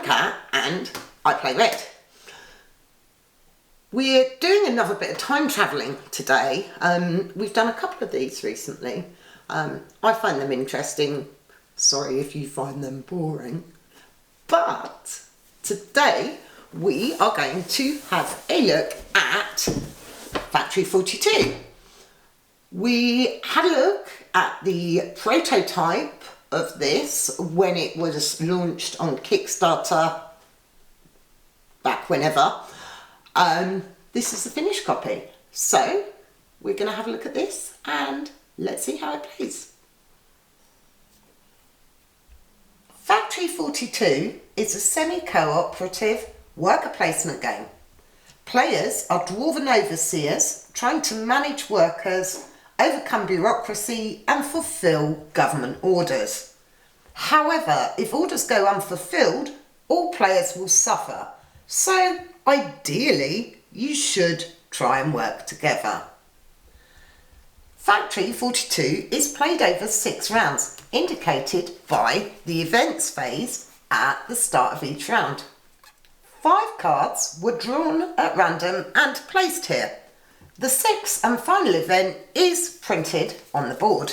Cat and I play red. We're doing another bit of time travelling today. We've done a couple of these recently. I find them interesting. Sorry if you find them boring. But today we are going to have a look at Factory 42. We had a look at the prototype of this when it was launched on Kickstarter back whenever. This is the finished copy. So we're going to have a look at this and let's see how it plays. Factory 42 is a semi-cooperative worker placement game. Players are dwarven overseers trying to manage workers, overcome bureaucracy and fulfill government orders. However, if orders go unfulfilled, all players will suffer. So ideally, you should try and work together. Factory 42 is played over 6 rounds, indicated by the events phase at the start of each round. 5 cards were drawn at random and placed here. The 6th and final event is printed on the board.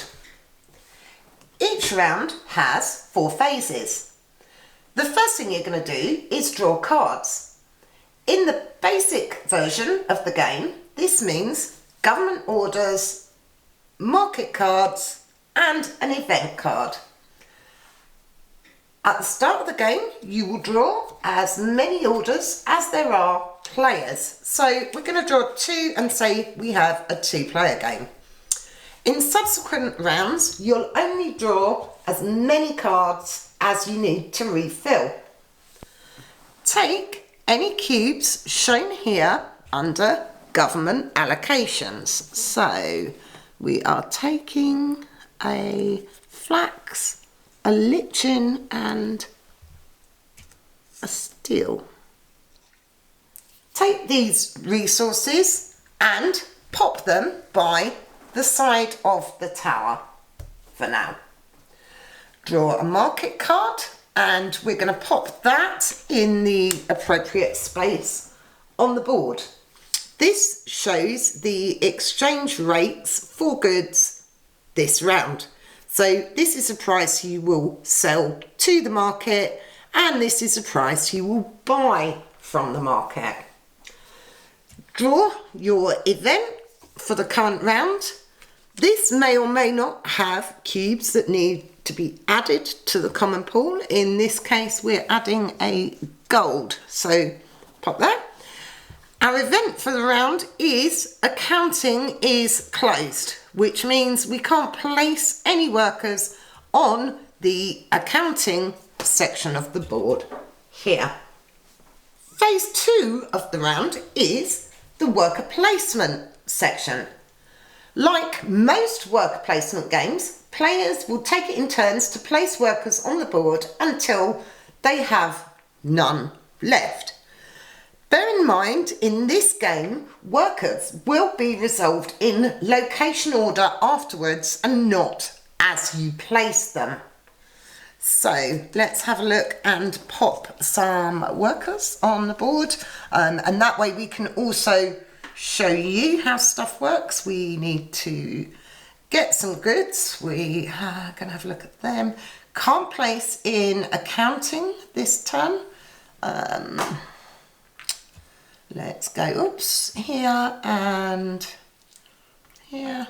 Each round has 4 phases. The first thing you're going to do is draw cards. In the basic version of the game, this means government orders, market cards and an event card. At the start of the game, you will draw as many orders as there are players. So we're going to draw 2 and say we have a 2-player game. In subsequent rounds, you'll only draw as many cards as you need to refill. Take any cubes shown here under government allocations. So we are taking a flax, a lichen and a steel. Take these resources and pop them by the side of the tower for now. Draw a market card and we're going to pop that in the appropriate space on the board. This shows the exchange rates for goods this round. So this is a price you will sell to the market and this is a price you will buy from the market. Draw your event for the current round. This may or may not have cubes that need to be added to the common pool. In this case, we're adding a gold. So pop that. Our event for the round is accounting is closed, which means we can't place any workers on the accounting section of the board here. Phase 2 of the round is the worker placement section. Like most worker placement games, players will take it in turns to place workers on the board until they have none left. Bear in mind, in this game, workers will be resolved in location order afterwards and not as you place them. So let's have a look and pop some workers on the board, and that way we can also show you how stuff works. We need to get some goods. We are going to have a look at them. Can't place in accounting this turn. Let's go, oops, here and here.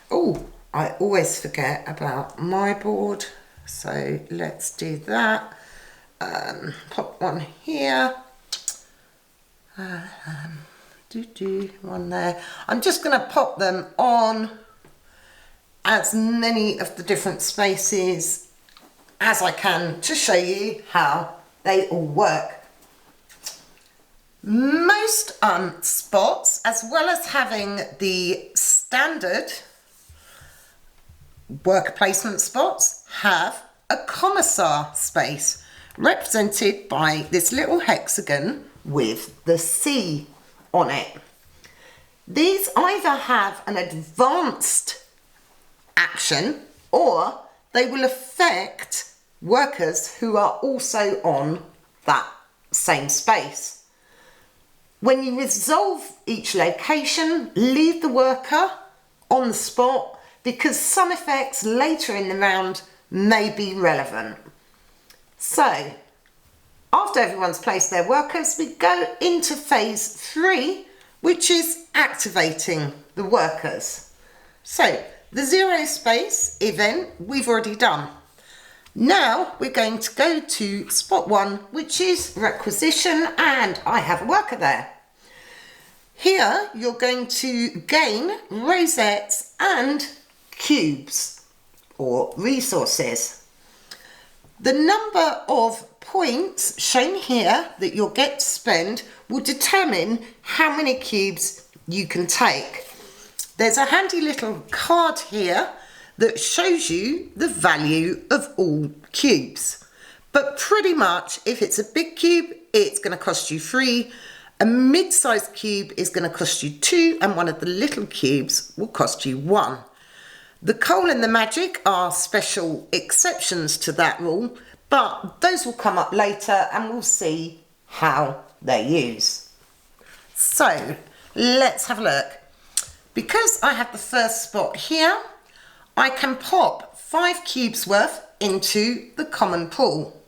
Oh, I always forget about my board, so let's do that. Pop one here. One there. I'm just going to pop them on as many of the different spaces as I can to show you how they all work. Most spots, as well as having the standard worker placement spots, have a commissar space represented by this little hexagon with the C on it. These either have an advanced action or they will affect workers who are also on that same space. When you resolve each location, leave the worker on the spot because some effects later in the round may be relevant. So, after everyone's placed their workers, we go into phase 3, which is activating the workers. So, the zero space event we've already done. Now we're going to go to spot 1, which is requisition, and I have a worker there. Here you're going to gain rosettes and cubes or resources. The number of points shown here that you'll get to spend will determine how many cubes you can take. There's a handy little card here that shows you the value of all cubes. But pretty much if it's a big cube, it's going to cost you 3. A mid-sized cube is going to cost you 2, and one of the little cubes will cost you 1. The coal and the magic are special exceptions to that rule, but those will come up later and we'll see how they're used. So let's have a look. Because I have the first spot here, I can pop 5 cubes worth into the common pool.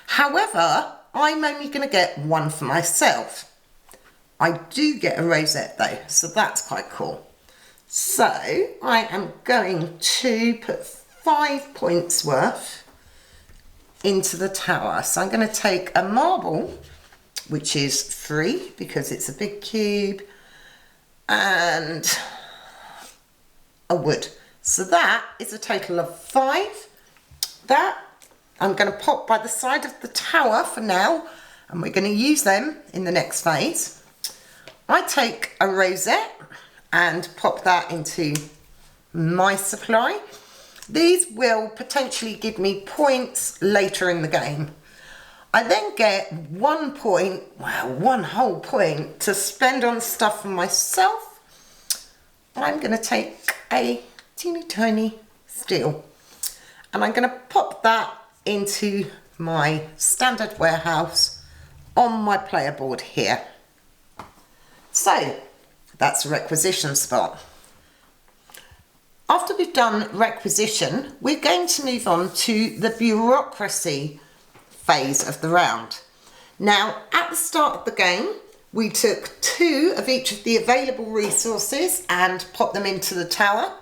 However, I'm only going to get 1 for myself. I do get a rosette though, so that's quite cool. So I am going to put 5 points worth into the tower. So I'm going to take a marble, which is 3 because it's a big cube, and a wood. So that is a total of 5. That I'm going to pop by the side of the tower for now, and we're going to use them in the next phase. I take a rosette and pop that into my supply. These will potentially give me points later in the game. I then get 1 point, well, 1 whole point to spend on stuff for myself. I'm going to take a teeny tiny steel and I'm going to pop that into my standard warehouse on my player board here. So that's a requisition spot. After we've done requisition, we're going to move on to the bureaucracy phase of the round. Now, at the start of the game, we took 2 of each of the available resources and popped them into the tower.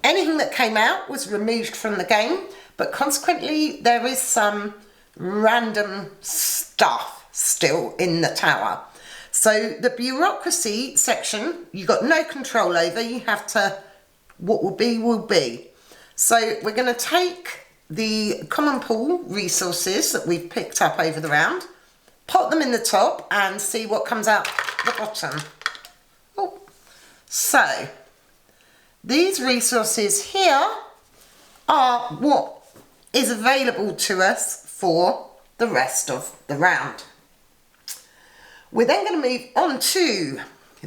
Anything that came out was removed from the game, but consequently there is some random stuff still in the tower. So the bureaucracy section, you've got no control over. You have to, what will be, will be. So we're going to take the common pool resources that we've picked up over the round, pop them in the top and see what comes out the bottom. Oh. So these resources here are what is available to us for the rest of the round. We're then going to move on to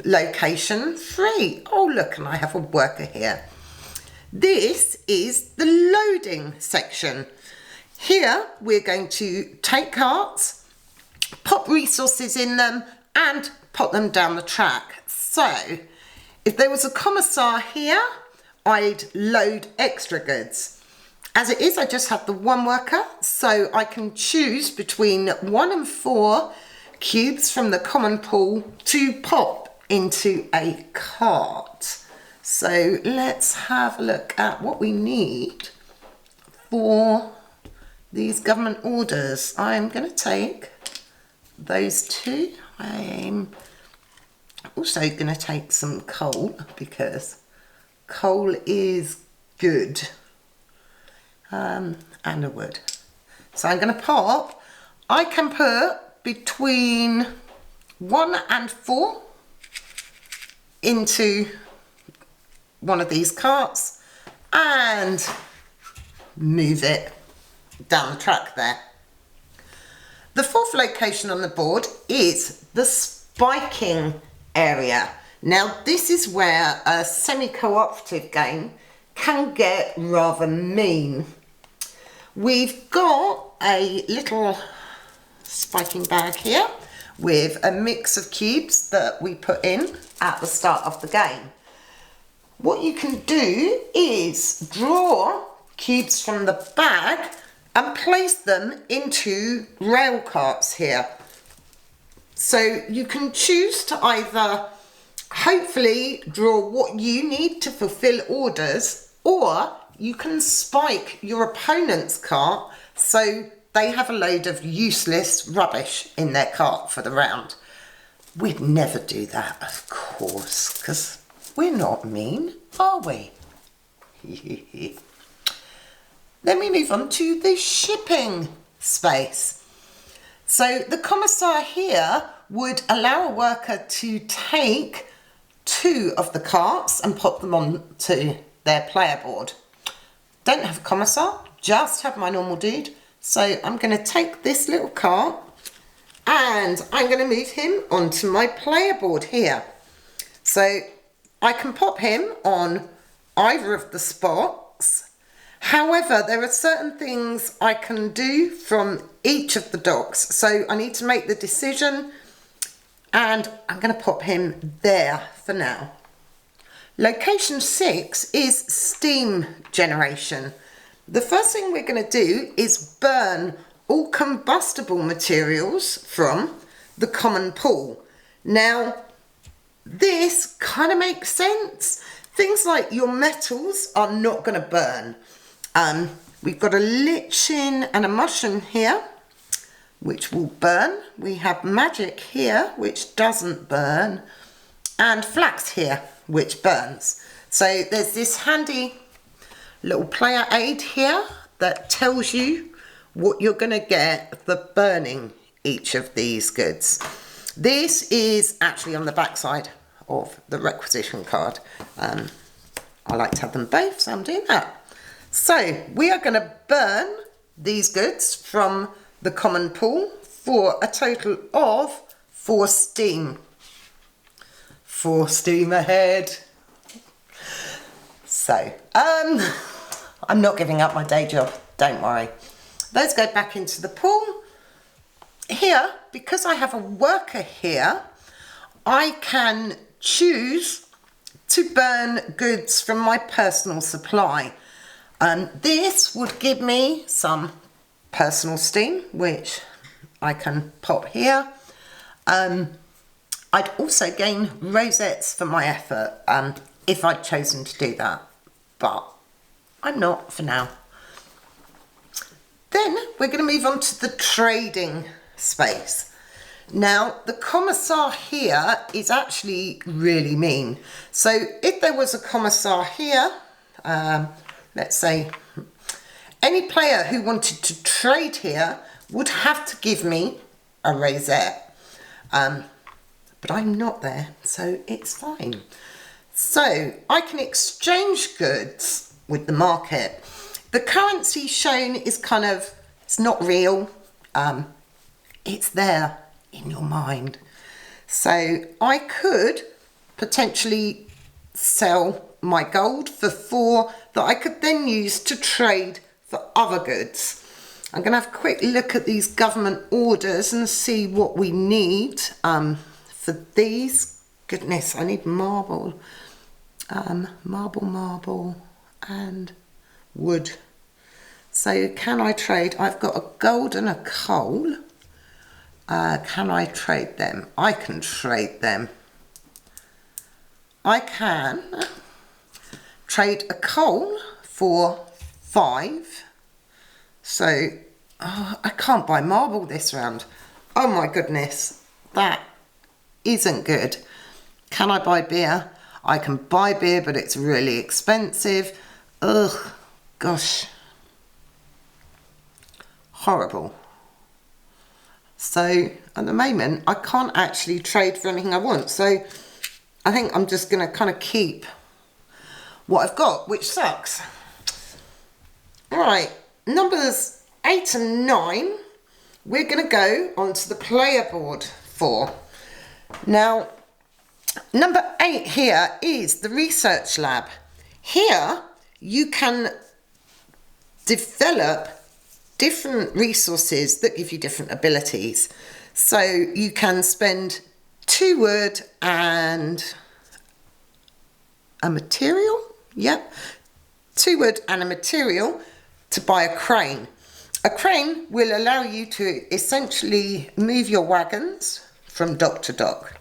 location 3. Oh look, and I have a worker here. This is the loading section. Here we're going to take carts, pop resources in them and pop them down the track. So if there was a commissar here, I'd load extra goods. As it is, I just have the 1 worker, so I can choose between 1 and 4 cubes from the common pool to pop into a cart. So let's have a look at what we need for these government orders. I'm going to take those 2. I'm also going to take some coal because coal is good, and a wood. So I'm going to pop, I can put between 1 and 4 into one of these carts and move it down the track there. The 4th location on the board is the spiking area. Now this is where a semi-cooperative game can get rather mean. we've got a little spiking bag here with a mix of cubes that we put in at the start of the game. What you can do is draw cubes from the bag and place them into rail carts here. So you can choose to either hopefully draw what you need to fulfill orders, or you can spike your opponent's cart so they have a load of useless rubbish in their cart for the round. We'd never do that, of course, because we're not mean, are we? Then we move on to the shipping space. So the commissar here would allow a worker to take 2 of the carts and pop them onto their player board. Don't have a commissar, just have my normal dude. So I'm going to take this little cart and I'm going to move him onto my player board here. So I can pop him on either of the spots. However, there are certain things I can do from each of the docks. So I need to make the decision, and I'm going to pop him there for now. Location 6 is steam generation. The first thing we're going to do is burn all combustible materials from the common pool. Now, this kind of makes sense. Things like your metals are not going to burn. We've got a lichen and a mushroom here, which will burn. We have magic here, which doesn't burn, and flax here, which burns. So there's this handy little player aid here that tells you what you're going to get for burning each of these goods. This is actually on the back side of the requisition card. I like to have them both, so I'm doing that. So we are going to burn these goods from the common pool for a total of 4 steam. 4 steam ahead. So, I'm not giving up my day job, don't worry. Those go back into the pool. Here, because I have a worker here, I can choose to burn goods from my personal supply. This would give me some personal steam, which I can pop here. I'd also gain rosettes for my effort if I'd chosen to do that, but I'm not for now. Then we're going to move on to the trading space. Now, the commissar here is actually really mean. So if there was a commissar here, let's say any player who wanted to trade here would have to give me a rosette. But I'm not there, so it's fine. So I can exchange goods with the market. The currency shown is kind of, it's not real. It's there in your mind. So I could potentially sell my gold for 4 that I could then use to trade for other goods. I'm going to have a quick look at these government orders and see what we need for these. Goodness, I need marble. Marble, and wood. So can I trade? I've got a gold and a coal. Can I trade them? I can trade them. I can trade a coal for 5. So I can't buy marble this round. Oh my goodness, that isn't good. Can I buy beer? I can buy beer, but it's really expensive. Ugh, gosh. Horrible. So at the moment, I can't actually trade for anything I want. So I think I'm just going to kind of keep what I've got, which sucks. All right, numbers 8 and 9, we're going to go onto the player board for. Now, number 8 here is the research lab. Here, you can develop different resources that give you different abilities. So you can spend 2 wood and a material, 2 wood and a material to buy a crane. A crane will allow you to essentially move your wagons from dock to dock.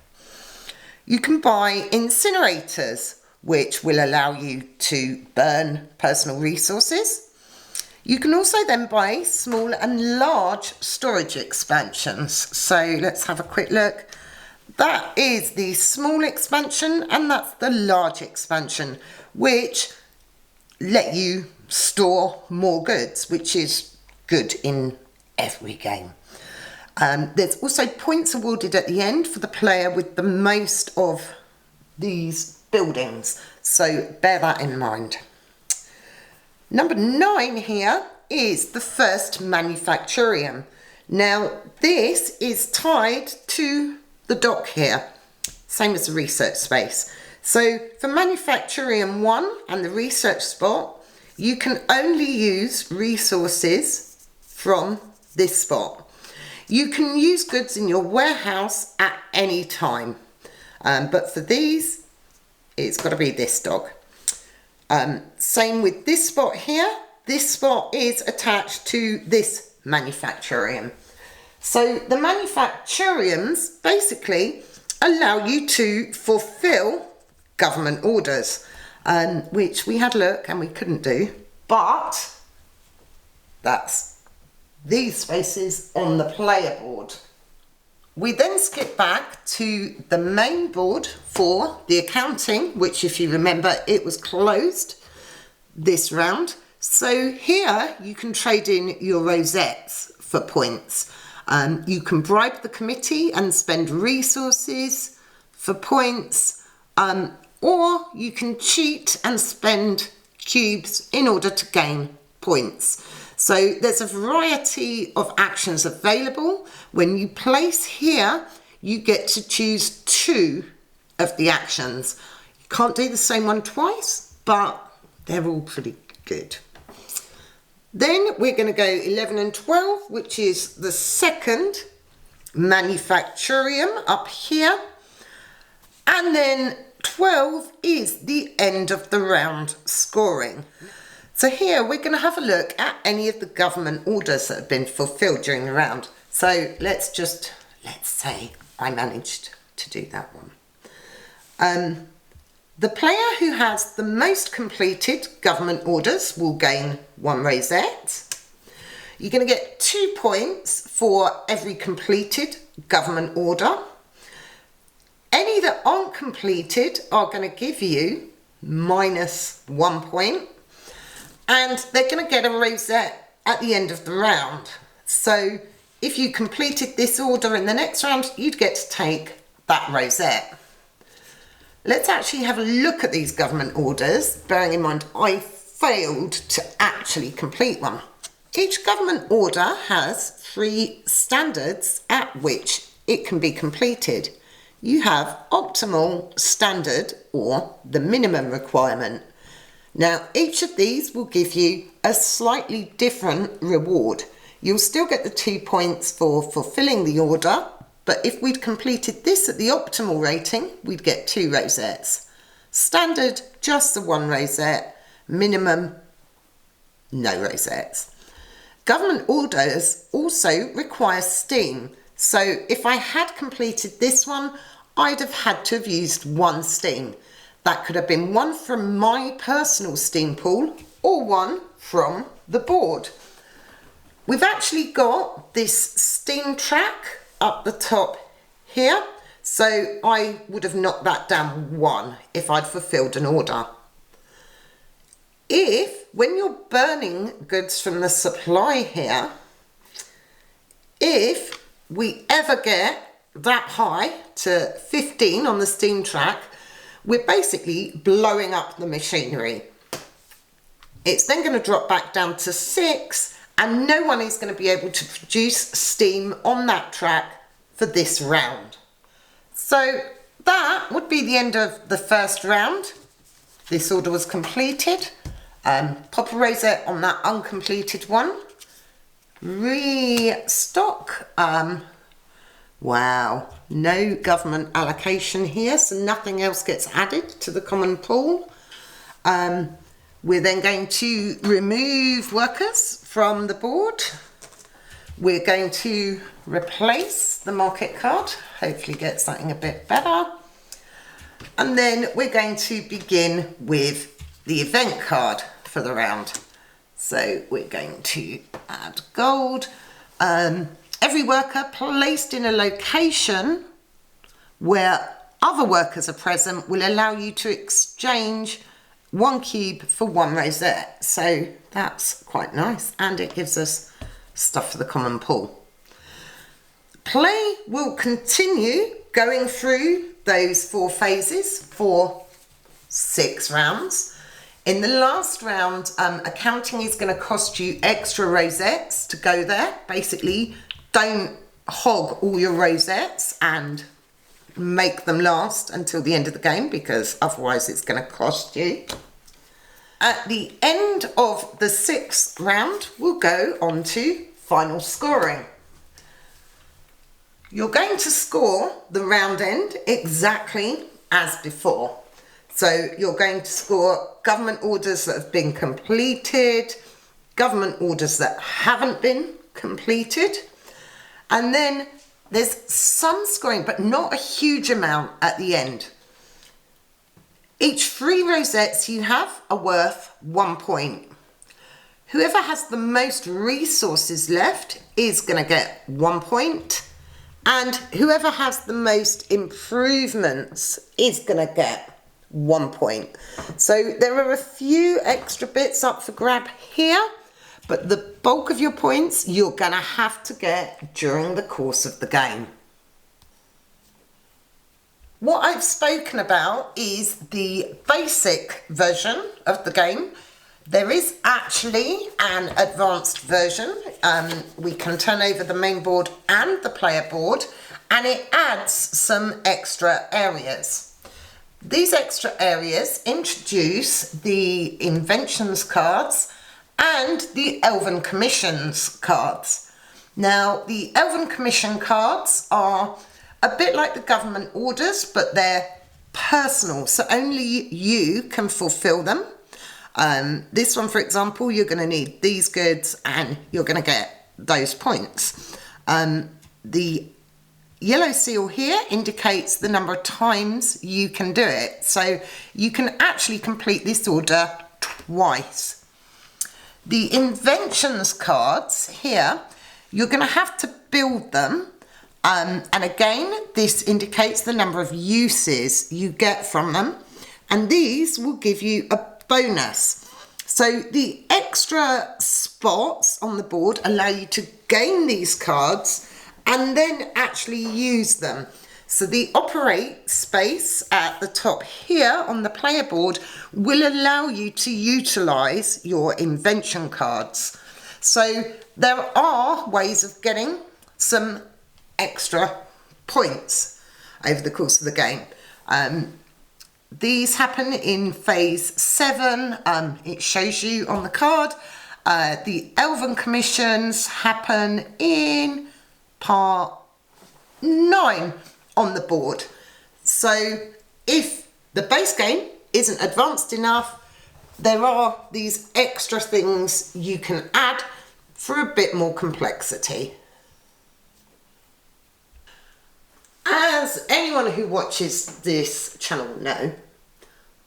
You can buy incinerators, which will allow you to burn personal resources. You can also then buy small and large storage expansions. So let's have a quick look. That is the small expansion and that's the large expansion, which let you store more goods, which is good in every game. There's also points awarded at the end for the player with the most of these buildings, so bear that in mind. Number 9 here is the first manufactorium. Now this is tied to the dock here, same as the research space. So for manufactorium 1 and the research spot, you can only use resources from this spot. You can use goods in your warehouse at any time, but for these, it's got to be this dock. Same with this spot here. This spot is attached to this manufactorium. So the manufactoriums basically allow you to fulfill government orders, which we had a look and we couldn't do, but that's these spaces on the player board. We then skip back to the main board for the accounting, which if you remember, it was closed this round. So here you can trade in your rosettes for points. You can bribe the committee and spend resources for points, or you can cheat and spend cubes in order to gain points. So there's a variety of actions available. When you place here, you get to choose 2 of the actions. You can't do the same one twice, but they're all pretty good. Then we're going to go 11 and 12, which is the second manufactorium up here. And then 12 is the end of the round scoring. So here we're going to have a look at any of the government orders that have been fulfilled during the round. So let's say I managed to do that one. The player who has the most completed government orders will gain 1 rosette. You're going to get 2 points for every completed government order. Any that aren't completed are going to give you -1 point. And they're going to get a rosette at the end of the round. So if you completed this order in the next round, you'd get to take that rosette. Let's actually have a look at these government orders, bearing in mind I failed to actually complete one. Each government order has 3 standards at which it can be completed. You have optimal, standard, or the minimum requirement. Now, each of these will give you a slightly different reward. You'll still get the 2 points for fulfilling the order, but if we'd completed this at the optimal rating, we'd get 2 rosettes. Standard, just the 1 rosette. Minimum, no rosettes. Government orders also require steam. So if I had completed this one, I'd have had to have used 1 steam. That could have been 1 from my personal steam pool or 1 from the board. We've actually got this steam track up the top here, so I would have knocked that down 1 if I'd fulfilled an order. If, when you're burning goods from the supply here, if we ever get that high to 15 on the steam track, we're basically blowing up the machinery. It's then going to drop back down to 6 and no one is going to be able to produce steam on that track for this round. So that would be the end of the first round. This order was completed. Pop a rosette on that uncompleted one. restock. Wow, no government allocation here, so nothing else gets added to the common pool. We're then going to remove workers from the board. We're going to replace the market card, hopefully get something a bit better. And then we're going to begin with the event card for the round. So we're going to add gold. Every worker placed in a location where other workers are present will allow you to exchange 1 cube for 1 rosette. So that's quite nice, and it gives us stuff for the common pool. Play will continue going through those 4 phases for 6 rounds. In the last round, accounting is going to cost you extra rosettes to go there. Basically, don't hog all your rosettes and make them last until the end of the game, because otherwise it's going to cost you. At the end of the 6th round, we'll go on to final scoring. You're going to score the round end exactly as before. So you're going to score government orders that have been completed, government orders that haven't been completed, and then there's some scoring, but not a huge amount at the end. Each 3 rosettes you have are worth 1 point. Whoever has the most resources left is going to get 1 point, and whoever has the most improvements is going to get 1 point. So there are a few extra bits up for grab here, but the bulk of your points you're going to have to get during the course of the game. What I've spoken about is the basic version of the game. There is actually an advanced version. We can turn over the main board and the player board, and it adds some extra areas. These extra areas introduce the inventions cards and the Elven Commissions cards. Now, the Elven Commission cards are a bit like the government orders, but they're personal, so only you can fulfill them. This one, for example, you're going to need these goods and you're going to get those points. The yellow seal here indicates the number of times you can do it. So you can actually complete this order twice. The inventions cards here, you're going to have to build them. And again, this indicates the number of uses you get from them. And these will give you a bonus. So the extra spots on the board allow you to gain these cards and then actually use them. So the operate space at the top here on the player board will allow you to utilize your invention cards. So there are ways of getting some extra points over the course of the game. These happen in phase 7. It shows you on the card. The Elven Commissions happen in part 9 on the board. So if the base game isn't advanced enough, there are these extra things you can add for a bit more complexity. As anyone who watches this channel will know,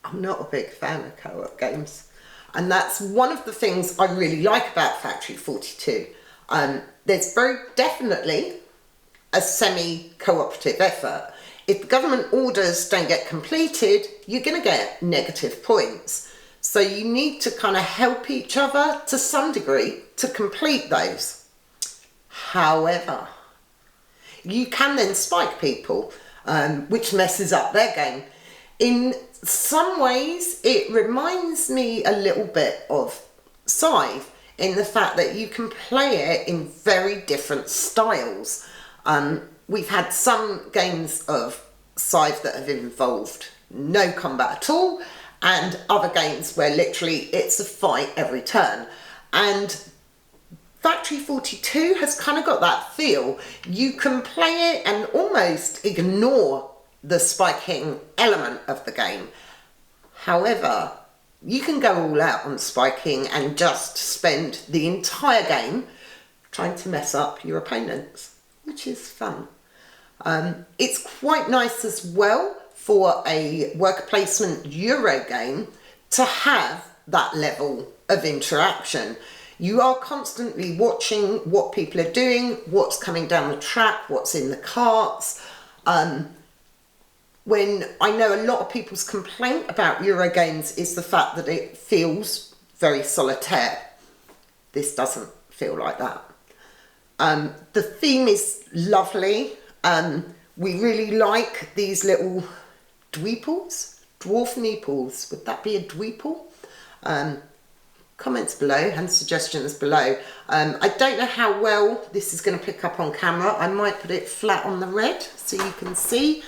I'm not a big fan of co-op games. And that's one of the things I really like about Factory 42. There's very definitely a semi-cooperative effort. If the government orders don't get completed, you're going to get negative points. So you need to kind of help each other to some degree to complete those. However, you can then spike people, which messes up their game. In some ways, it reminds me a little bit of Scythe in the fact that you can play it in very different styles. We've had some games of Scythe that have involved no combat at all, and other games where literally it's a fight every turn. And Factory 42 has kind of got that feel. You can play it and almost ignore the spiking element of the game. However, you can go all out on spiking and just spend the entire game trying to mess up your opponents, which is fun. It's quite nice as well for a worker placement Euro game to have that level of interaction. You are constantly watching what people are doing, what's coming down the track, what's in the carts. When I know a lot of people's complaint about Euro games is the fact that it feels very solitaire. This doesn't feel like that. The theme is lovely. We really like these little dweeples, dwarf meeples. Would that be a dweeple? Comments below and suggestions below. I don't know how well this is going to pick up on camera. I might put it flat on the red so you can see.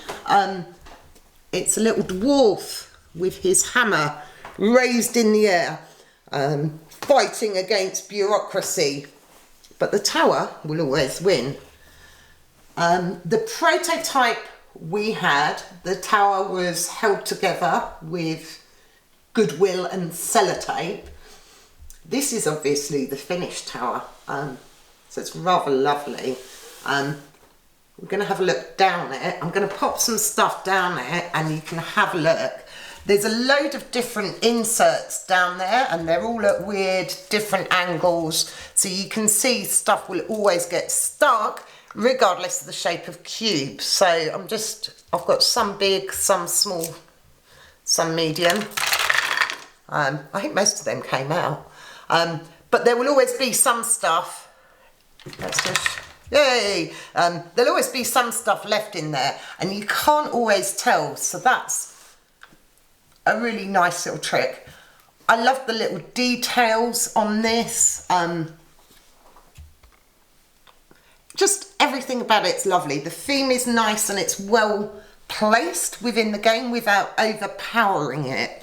It's a little dwarf with his hammer raised in the air, fighting against bureaucracy. But the tower will always win. The prototype we had, the tower was held together with goodwill and sellotape. This is obviously the finished tower, so it's rather lovely. We're going to have a look down it. I'm going to pop some stuff down it and you can have a look. There's a load of different inserts down there and they're all at weird different angles, so you can see stuff will always get stuck regardless of the shape of cube. So I've got some big, some small, some medium. I think most of them came out. But there will always be some stuff. Let's just, yay! There'll always be some stuff left in there and you can't always tell, so that's a really nice little trick. I love the little details on this. Just everything about it's lovely. The theme is nice and it's well placed within the game without overpowering it.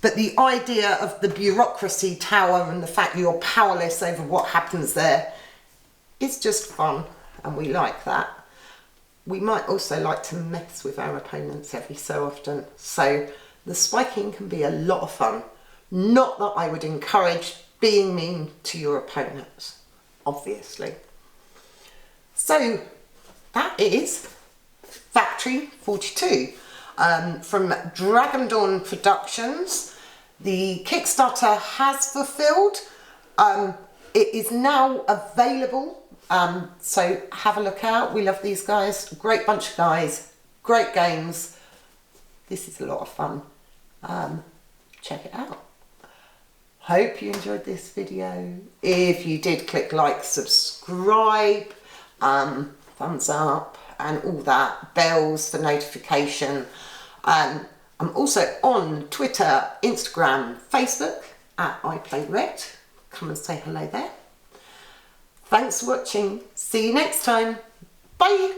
But the idea of the bureaucracy tower and the fact you're powerless over what happens there is just fun, and we like that. We might also like to mess with our opponents every so often, so the spiking can be a lot of fun. Not that I would encourage being mean to your opponents, obviously. So that is Factory 42 from Dragon Dawn Productions. The Kickstarter has fulfilled. It is now available, so have a look out. We love these guys. Great bunch of guys, great games. This is a lot of fun. Check it out. Hope you enjoyed this video. If you did, click like, subscribe, thumbs up and all that, bells for notification. I'm also on Twitter, Instagram, Facebook at iPlayRed. Come and say hello there. Thanks for watching. See you next time. Bye.